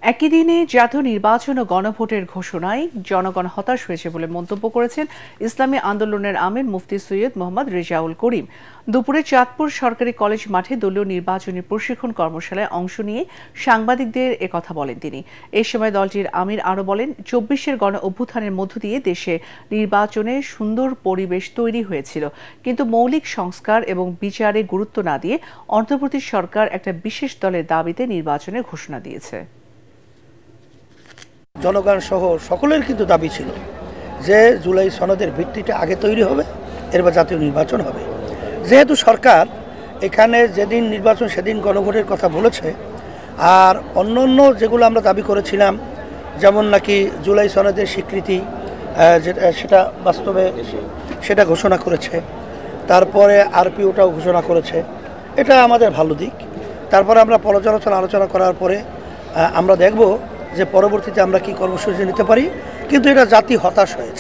একই দিনে জাতীয় নির্বাচন ও গণভোটের ঘোষণায় জনগণ হতাশ হয়েছে বলে মন্তব্য করেছেন ইসলামী আন্দোলনের আমির মুফতি সৈয়দ মোহাম্মদ রেজাউল করিম। দুপুরে চাঁদপুর সরকারি কলেজ মাঠে দলীয় নির্বাচনী প্রশিক্ষণ কর্মশালায় অংশ নিয়ে সাংবাদিকদের একথা বলেন তিনি। এ সময় দলটির আমির আরও বলেন, ২৪-এর গণ অভ্যুত্থানের মধ্য দিয়ে দেশে নির্বাচনে সুন্দর পরিবেশ তৈরি হয়েছিল, কিন্তু মৌলিক সংস্কার এবং বিচারে গুরুত্ব না দিয়ে অন্তর্বর্তী সরকার একটা বিশেষ দলের দাবিতে নির্বাচনের ঘোষণা দিয়েছে। জনগণ সহ সকলের কিন্তু দাবি ছিল যে জুলাই সনদের ভিত্তিটা আগে তৈরি হবে, এরপর জাতীয় নির্বাচন হবে। যেহেতু সরকার এখানে যেদিন নির্বাচন সেদিন গণভোটের কথা বলেছে, আর অন্য যেগুলো আমরা দাবি করেছিলাম, যেমন নাকি জুলাই সনদের স্বীকৃতি সেটা বাস্তবে সেটা ঘোষণা করেছে, তারপরে আরপিওটাও ঘোষণা করেছে, এটা আমাদের ভালো দিক। তারপরে আমরা পর্যালোচনা আলোচনা করার পরে আমরা দেখব যে পরবর্তীতে আমরা কি কর্মসূচি নিতে পারি, কিন্তু এটা জাতি হতাশ হয়েছে।